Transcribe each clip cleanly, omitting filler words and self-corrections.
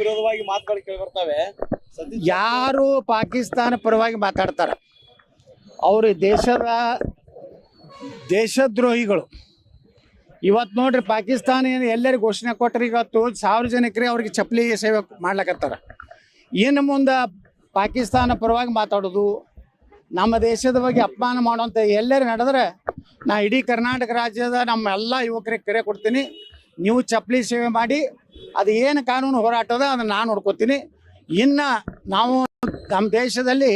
ವಿರೋಧವಾಗಿ ಮಾತುಗಳು ಕೇಳಿ ಬರ್ತವೆ. ಯಾರು ಪಾಕಿಸ್ತಾನ ಪರವಾಗಿ ಮಾತಾಡ್ತಾರ ಅವರು ದೇಶದ್ರೋಹಿಗಳು. ಇವತ್ತು ನೋಡ್ರಿ ಪಾಕಿಸ್ತಾನ ಎಲ್ಲರಿಗೂ ಘೋಷಣೆ ಕೊಟ್ಟರೆ ಇವತ್ತು ಸಾರ್ವಜನಿಕರಿಗೆ ಅವ್ರಿಗೆ ಚಪ್ಪಲಿ ಸೇವೆ ಮಾಡ್ಲಕತ್ತಾರ. ಇನ್ನು ಮುಂದೆ ಪಾಕಿಸ್ತಾನ ಪರವಾಗಿ ಮಾತಾಡೋದು, ನಮ್ಮ ದೇಶದ ಬಗ್ಗೆ ಅಪಮಾನ ಮಾಡುವಂಥ ಎಲ್ಲರೂ ನಡೆದ್ರೆ ನಾ ಇಡೀ ಕರ್ನಾಟಕ ರಾಜ್ಯದ ನಮ್ಮ ಎಲ್ಲ ಯುವಕರಿಗೆ ಕರೆ ಕೊಡ್ತೀನಿ. ನೀವು ಚಪ್ಪಲಿ ಸೇವೆ ಮಾಡಿ, ಅದು ಏನು ಕಾನೂನು ಹೋರಾಟದ ಅದನ್ನು ನಾನು ನೋಡ್ಕೊತೀನಿ. ಇನ್ನು ನಾವು ನಮ್ಮ ದೇಶದಲ್ಲಿ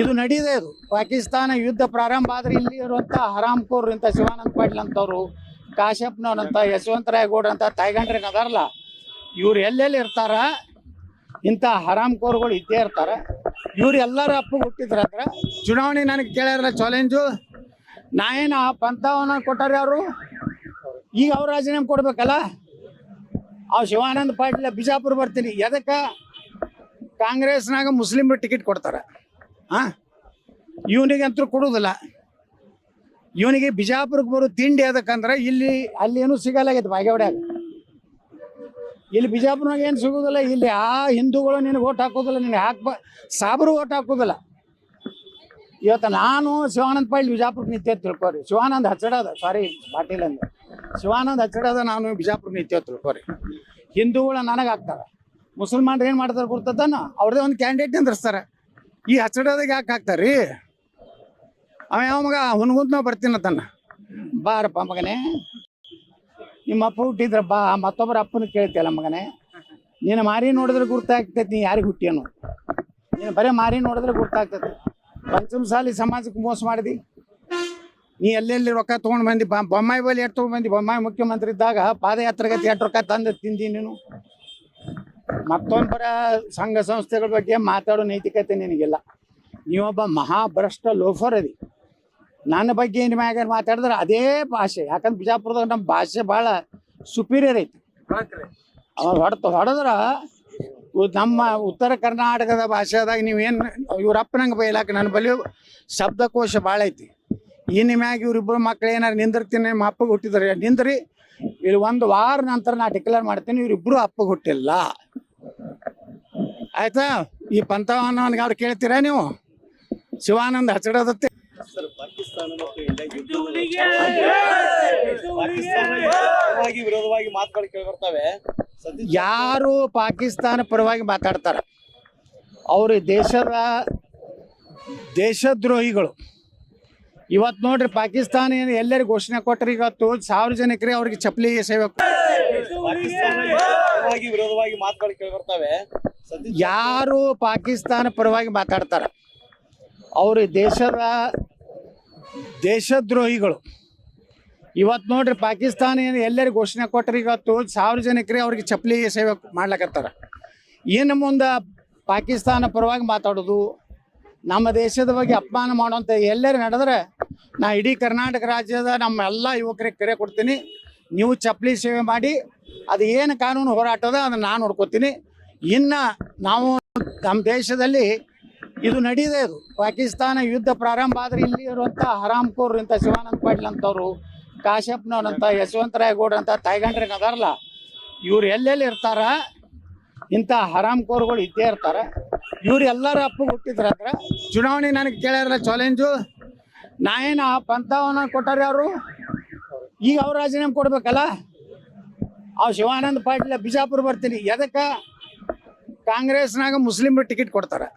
ಇದು ನಡೀದೆ. ಇದು ಪಾಕಿಸ್ತಾನ ಯುದ್ಧ ಪ್ರಾರಂಭ ಆದರೆ ಇಲ್ಲಿ ಇರುವಂಥ ಹರಾಮ್ಕೋರ್ ಇಂಥ ಶಿವಾನಂದ ಪಾಟೀಲ್ ಅಂತವ್ರು, ಕಾಶ್ಯಪ್ನವ್ರಂಥ, ಯಶವಂತರಾಯ ಗೌಡ್ರ ಅಂತ ತಾಯ್ಗಂಡ್ರಿಗೆ ಅದಾರಲ್ಲ, ಇವ್ರು ಎಲ್ಲೆಲ್ಲಿ ಇರ್ತಾರ ಇಂಥ ಹರಾಮ್ಕೋರ್ಗಳು ಇದ್ದೇ ಇರ್ತಾರೆ. ಇವ್ರು ಎಲ್ಲರೂ ಅಪ್ಪಗೆ ಹುಟ್ಟಿದ್ರಂದ್ರೆ ಚುನಾವಣೆ ನನಗೆ ಕೇಳ್ಯಾರಲ್ಲ ಚಾಲೆಂಜು, ನಾ ಏನು ಪಂಥವನ್ನು ಕೊಟ್ಟಾರೆ ಅವರು, ಈಗ ಅವ್ರು ರಾಜೀನಾಮೆ ಕೊಡ್ಬೇಕಲ್ಲ. ಅವು ಶಿವಾನಂದ ಪಾಟೀಲ್ ಬಿಜಾಪುರ ಬರ್ತೀನಿ, ಎದಕ್ಕೆ ಕಾಂಗ್ರೆಸ್ನಾಗ ಮುಸ್ಲಿಮ್ರು ಟಿಕೆಟ್ ಕೊಡ್ತಾರೆ. ಇವನಿಗಂತೂ ಕೊಡೋದಿಲ್ಲ. ಇವನಿಗೆ ಬಿಜಾಪುರಕ್ಕೆ ಬರೋ ತಿಂಡಿ ಅದಕ್ಕಂದ್ರೆ ಅಲ್ಲಿ ಸಿಗಲ್ಲಾಗೈತೆ ಬಾಗೇವಾಡ್ಯಾಗ. ಇಲ್ಲಿ ಬಿಜಾಪುರನಾಗ ಏನು ಸಿಗೋದಿಲ್ಲ. ಇಲ್ಲಿ ಹಿಂದೂಗಳು ನಿನಗೆ ಓಟ್ ಹಾಕೋದಿಲ್ಲ, ನಿನಗೆ ಸಾಬ್ರು ಓಟ್ ಹಾಕೋದಿಲ್ಲ. ಇವತ್ತು ನಾನು ಶಿವಾನಂದ ಪಾಟೀಲ್ ಬಿಜಾಪುರಕ್ಕೆ ನಿತ್ಯ ತಿಳ್ಕೊರಿ. ಶಿವಾನಂದ ಹಚ್ಚಡದ, ಸಾರಿ ಪಾಟೀಲ್ ಅಂದ್ರೆ ಶಿವಾನಂದ ಹಚ್ಚಡದ, ನಾನು ಬಿಜಾಪುರಕ್ಕೆ ನಿತ್ಯ ತಿಳ್ಕೊರಿ. ಹಿಂದೂಗಳು ನನಗೆ ಹಾಕ್ತಾರೆ, ಮುಸಲ್ಮಾನ್ರು ಏನು ಮಾಡ್ತಾರೆ ಗೊತ್ತದನ, ಅವ್ರದೇ ಒಂದು ಕ್ಯಾಂಡಿಡೇಟ್ ನಿಂದ್ರಿಸ್ತಾರೆ. ಈ ಹಚ್ಚಡದಾಗ ಯಾಕೆ ಹಾಕ್ತಾರೆ ರೀ? ಅವ ಯಾವ ಮಗ ಹುನ್ಗುಂತ ಬರ್ತೀನಿ ತನ್ನ, ಬಾರಪ್ಪ ಮಗನೇ, ನಿಮ್ಮ ಅಪ್ಪ ಹುಟ್ಟಿದ್ರ ಬಾ, ಮತ್ತೊಬ್ಬರ ಅಪ್ಪನ ಕೇಳ್ತಿಯಲ್ಲ ಮಗನೇ, ನೀನು ಮಾರಿ ನೋಡಿದ್ರೆ ಗುರ್ತಾಗ್ತೈತಿ ನೀ ಯಾರಿಗೆ ಹುಟ್ಟಿಯನು. ನೀನು ಬರೀ ಮಾರಿ ನೋಡಿದ್ರೆ ಗುರ್ತಾಗ್ತೈತಿ. ಪಂಚಮಸಾಲಿ ಸಮಾಜಕ್ಕೆ ಮೋಸ ಮಾಡಿದಿ ನೀ. ಎಲ್ಲೆಲ್ಲಿ ರೊಕ್ಕ ತೊಗೊಂಡು ಬಂದು ಬೊಮ್ಮಾಯಿ ಬಲ್ಲಿ ಎಷ್ಟು ತೊಗೊಂಡು ಬಂದು, ಬೊಮ್ಮಾಯಿ ಮುಖ್ಯಮಂತ್ರಿ ಇದ್ದಾಗ ಪಾದಯಾತ್ರೆಗತಿ ಎಷ್ಟು ರೊಕ್ಕ ತಂದು ತಿಂದಿ ನೀನು. ಮತ್ತೊಬ್ಬರ ಸಂಘ ಸಂಸ್ಥೆಗಳ ಬಗ್ಗೆ ಮಾತಾಡೋ ನೈತಿಕತೆ ನಿನಗಿಲ್ಲ. ನೀವೊಬ್ಬ ಮಹಾಭ್ರಷ್ಟ ಲೋಫರ್ ಅದಿ. ನನ್ನ ಬಗ್ಗೆ ಏನು ಮ್ಯಾಗ ಮಾತಾಡಿದ್ರೆ ಅದೇ ಭಾಷೆ, ಯಾಕಂದ್ರೆ ಬಿಜಾಪುರದಾಗ ನಮ್ಮ ಭಾಷೆ ಭಾಳ ಸುಪೀರಿಯರ್ ಐತಿ. ಹೊಡೆದ್ರೆ ನಮ್ಮ ಉತ್ತರ ಕರ್ನಾಟಕದ ಭಾಷೆದಾಗ ನೀವೇನು ಇವ್ರಪ್ಪನಂಗೆ ಬೈಲಾಕ ನನ್ನ ಬಳಿ ಶಬ್ದಕೋಶ ಭಾಳ ಐತಿ. ಇನ್ನು ಮ್ಯಾಗ ಇವ್ರಿಬ್ಬರು ಮಕ್ಳು ಏನಾರು ನಿಂದಿರ್ತೀನಿ, ನಮ್ಮ ಅಪ್ಪಗೆ ಹುಟ್ಟಿದ್ರೆ ನಿಂದ್ರಿ, ಇಲ್ಲಿ 1 ವಾರ ನಂತರ ನಾ ಡಿಕ್ಲೇರ್ ಮಾಡ್ತೀನಿ ಇವರಿಬ್ಬರು ಅಪ್ಪಗೆ ಹುಟ್ಟಿಲ್ಲ. ಆಯ್ತಾ? ಈ ಪಂಥವನ್ನ ಅವ್ರು ಕೇಳ್ತೀರಾ ನೀವು? ಶಿವಾನಂದ ಹಚ್ಚಡದತ್ತೆ. ವಿರೋಧವಾಗಿ ಮಾತುಗಳು ಕೇಳಿ ಬರ್ತವೆ. ಯಾರು ಪಾಕಿಸ್ತಾನ ಪರವಾಗಿ ಮಾತಾಡ್ತಾರ ಅವರು ದೇಶದ್ರೋಹಿಗಳು. ಇವತ್ತು ನೋಡ್ರಿ ಪಾಕಿಸ್ತಾನ ಎಲ್ಲರಿಗೂ ಘೋಷಣೆ ಕೊಟ್ಟರೆ ಇವತ್ತು ಸಾರ್ವಜನಿಕರಿಗೆ ಅವ್ರಿಗೆ ಚಪ್ಪಲಿ ಸೇವೆ ವಿರೋಧವಾಗಿ ಮಾತುಗಳು ಕೇಳಿ ಬರ್ತವೆ. ಯಾರು ಪಾಕಿಸ್ತಾನ ಪರವಾಗಿ ಮಾತಾಡ್ತಾರ ಅವರು ದೇಶದ್ರೋಹಿಗಳು. ಇವತ್ತು ನೋಡ್ರಿ ಪಾಕಿಸ್ತಾನ ಎಲ್ಲರಿಗೂ ಘೋಷಣೆ ಕೊಟ್ಟರೆ ಇವತ್ತು ಸಾರ್ವಜನಿಕರಿಗೆ ಅವ್ರಿಗೆ ಚಪ್ಪಲಿ ಸೇವೆ ಮಾಡ್ಲಕತ್ತಾರ. ಇನ್ನು ಮುಂದೆ ಪಾಕಿಸ್ತಾನ ಪರವಾಗಿ ಮಾತಾಡೋದು, ನಮ್ಮ ದೇಶದ ಬಗ್ಗೆ ಅಪಮಾನ ಮಾಡುವಂಥ ಎಲ್ಲರೂ ನಡೆದ್ರೆ ನಾ ಇಡೀ ಕರ್ನಾಟಕ ರಾಜ್ಯದ ನಮ್ಮ ಎಲ್ಲ ಯುವಕರಿಗೆ ಕರೆ ಕೊಡ್ತೀನಿ. ನೀವು ಚಪ್ಪಲಿ ಸೇವೆ ಮಾಡಿ, ಅದು ಏನು ಕಾನೂನು ಹೋರಾಟದ ಅದನ್ನು ನಾನು ನೋಡ್ಕೊತೀನಿ. ಇನ್ನು ನಾವು ನಮ್ಮ ದೇಶದಲ್ಲಿ ಇದು ನಡೀದೆ. ಇದು ಪಾಕಿಸ್ತಾನ ಯುದ್ಧ ಪ್ರಾರಂಭ ಆದರೆ ಇಲ್ಲಿ ಇರುವಂಥ ಹರಾಮ್ಕೋರ್ ಇಂಥ ಶಿವಾನಂದ ಪಾಟೀಲ್ ಅಂತವ್ರು, ಕಾಶ್ಯಪ್ನವ್ರಂಥ, ಯಶವಂತರಾಯ ಗೌಡ್ರ ಅಂತ ತಾಯ್ಗಂಡ್ರಿಗೆ ಅದಾರಲ್ಲ, ಇವ್ರು ಎಲ್ಲೆಲ್ಲಿ ಇರ್ತಾರ ಇಂಥ ಹರಾಮ್ಕೋರ್ಗಳು ಇದ್ದೇ ಇರ್ತಾರೆ. ಇವ್ರು ಎಲ್ಲರೂ ಅಪ್ಪಗೆ ಹುಟ್ಟಿದ್ರಂದ್ರೆ ಚುನಾವಣೆ ನನಗೆ ಕೇಳ್ಯಾರಲ್ಲ ಚಾಲೆಂಜು, ನಾ ಏನು ಪಂಥವನ್ನು ಕೊಟ್ಟಾರೆ ಅವರು, ಈಗ ಅವ್ರು ರಾಜೀನಾಮೆ ಕೊಡ್ಬೇಕಲ್ಲ. ಅವು ಶಿವಾನಂದ ಪಾಟೀಲ್ ಬಿಜಾಪುರ ಬರ್ತೀನಿ, ಎದಕ್ಕೆ ಕಾಂಗ್ರೆಸ್ನಾಗ ಮುಸ್ಲಿಮ್ರು ಟಿಕೆಟ್ ಕೊಡ್ತಾರೆ.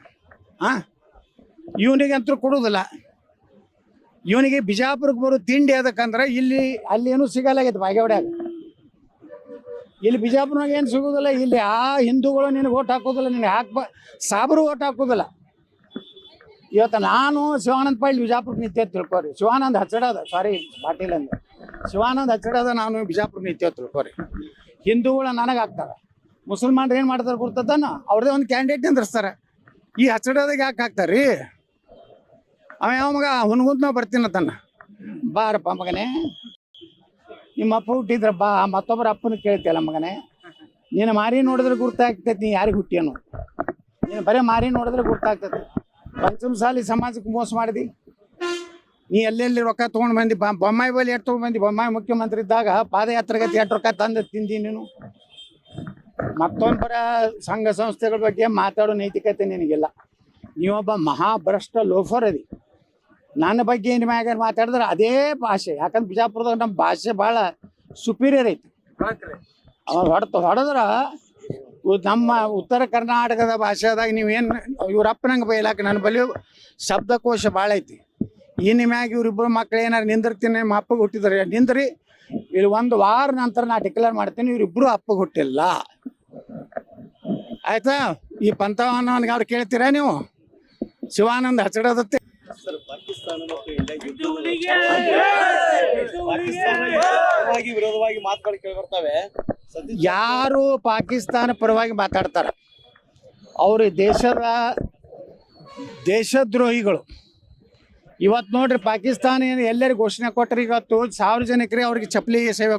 ಇವನಿಗಂತೂ ಕೊಡೋದಿಲ್ಲ. ಇವನಿಗೆ ಬಿಜಾಪುರಕ್ಕೆ ಬರೋ ತಿಂಡಿ ಅದಕ್ಕಂದ್ರೆ ಅಲ್ಲಿ ಏನೂ ಸಿಗಲ್ಲಾಗೈತೆ ಬಾಗೇವಾಡ್ಯಾಗ. ಇಲ್ಲಿ ಬಿಜಾಪುರನಾಗ ಏನು ಸಿಗೋದಿಲ್ಲ. ಇಲ್ಲಿ ಹಿಂದೂಗಳು ನಿನಗೆ ಓಟ್ ಹಾಕೋದಿಲ್ಲ, ನಿನಗೆ ಸಾಬ್ರು ಓಟ್ ಹಾಕೋದಿಲ್ಲ. ಇವತ್ತು ನಾನು ಶಿವಾನಂದ ಪಾಟೀಲ್ ಬಿಜಾಪುರಕ್ಕೆ ನಿತ್ಯ ತಿಳ್ಕೊರಿ. ಶಿವಾನಂದ ಹಚ್ಚಡದ, ಸಾರಿ ಪಾಟೀಲ್ ಅಂದ್ರೆ ಶಿವಾನಂದ ಹಚ್ಚಡದ, ನಾನು ಬಿಜಾಪುರಕ್ಕೆ ನಿತ್ಯ ತಿಳ್ಕೊರಿ. ಹಿಂದೂಗಳು ನನಗೆ ಹಾಕ್ತಾರೆ, ಮುಸಲ್ಮಾನ್ರು ಏನು ಮಾಡ್ತಾರೆ ಗೊತ್ತದನ, ಅವ್ರದೇ ಒಂದು ಕ್ಯಾಂಡಿಡೇಟ್ ನಿಂದ್ರಿಸ್ತಾರೆ. ಈ ಹಚ್ಚಡದಾಗ ಯಾಕೆ ಹಾಕ್ತಾರೆ ರೀ? ಅವ ಯಾವ ಮಗ ಹುನ್ಗುಂತ ಬರ್ತೀನಿ ತನ್ನ, ಬಾರಪ್ಪ ಮಗನೇ, ನಿಮ್ಮ ಅಪ್ಪ ಹುಟ್ಟಿದ್ರ ಬಾ, ಮತ್ತೊಬ್ಬರ ಅಪ್ಪನ ಕೇಳ್ತಿಯಲ್ಲ ಮಗನೇ, ನೀನು ಮಾರಿ ನೋಡಿದ್ರೆ ಗುರ್ತಾಗ್ತೈತಿ ನೀ ಯಾರಿಗೆ ಹುಟ್ಟಿಯನು. ನೀನು ಬರೀ ಮಾರಿ ನೋಡಿದ್ರೆ ಗುರ್ತಾಗ್ತೈತಿ. ಪಂಚಮಸಾಲಿ ಸಮಾಜಕ್ಕೆ ಮೋಸ ಮಾಡಿದಿ ನೀ. ಎಲ್ಲೆಲ್ಲಿ ರೊಕ್ಕ ತೊಗೊಂಡು ಬಂದು ಬೊಮ್ಮಾಯಿ ಬಲ್ಲಿ ಎಷ್ಟು ತೊಗೊಂಡು ಬಂದು, ಬೊಮ್ಮಾಯಿ ಮುಖ್ಯಮಂತ್ರಿ ಇದ್ದಾಗ ಪಾದಯಾತ್ರೆಗತಿ ಎಷ್ಟು ರೊಕ್ಕ ತಂದು ತಿಂದಿ ನೀನು. ಮತ್ತೊಬ್ಬರ ಸಂಘ ಸಂಸ್ಥೆಗಳ ಬಗ್ಗೆ ಮಾತಾಡೋ ನೈತಿಕತೆ ನಿನಗಿಲ್ಲ. ನೀವೊಬ್ಬ ಮಹಾಭ್ರಷ್ಟ ಲೋಫರ್ ಅದಿ. ನನ್ನ ಬಗ್ಗೆ ಏನು ಮ್ಯಾಗ ಮಾತಾಡಿದ್ರೆ ಅದೇ ಭಾಷೆ, ಯಾಕಂದ್ರೆ ಬಿಜಾಪುರದಾಗ ನಮ್ಮ ಭಾಷೆ ಭಾಳ ಸುಪೀರಿಯರ್ ಐತಿ. ಅವ್ರು ಹೊಡೆದ್ರೆ ನಮ್ಮ ಉತ್ತರ ಕರ್ನಾಟಕದ ಭಾಷೆದಾಗ ನೀವೇನು ಇವ್ರಪ್ಪನಂಗೆ ಬೈಲಾಕ ನನ್ನ ಬಳಿ ಶಬ್ದಕೋಶ ಭಾಳ ಐತಿ. ಇನ್ನು ಮ್ಯಾಗ ಇವ್ರಿಬ್ಬರು ಮಕ್ಳು ಏನಾರು ನಿಂದಿರ್ತೀನಿ, ನಿಮ್ಮ ಅಪ್ಪಗೆ ಹುಟ್ಟಿದ್ರೆ ನಿಂದ್ರಿ, ಇಲ್ಲಿ 1 ವಾರ ನಂತರ ನಾ ಡಿಕ್ಲೇರ್ ಮಾಡ್ತೀನಿ ಇವರಿಬ್ಬರು ಅಪ್ಪಗೆ ಹುಟ್ಟಿಲ್ಲ. ಆಯ್ತಾ? ಈ ಪಂಥವನ್ನವನಿಗೆ ಅವ್ರು ಕೇಳ್ತೀರಾ ನೀವು? ಶಿವಾನಂದ ಹಚ್ಚಡದತ್ತೆ. ಪಾಕಿಸ್ತಾನ ಮತ್ತು ಇಂಡಿಯಾ ಪಾಕಿಸ್ತಾನ ವಿರೋಧವಾಗಿ ಮಾತುಗಳು ಕೇಳಿ ಬರ್ತವೆ. ಯಾರು ಪಾಕಿಸ್ತಾನ ಪರವಾಗಿ ಮಾತಾಡ್ತಾರ ಅವರು ದೇಶದ್ರೋಹಿಗಳು. ಇವತ್ತು ನೋಡ್ರಿ, ಪಾಕಿಸ್ತಾನ ಎಲ್ಲರಿಗೂ ಘೋಷಣೆ ಕೊಟ್ಟರೆ ಇವತ್ತು ಸಾರ್ವಜನಿಕರಿಗೆ ಅವ್ರಿಗೆ ಚಪ್ಪಲಿ ಸೇವೆ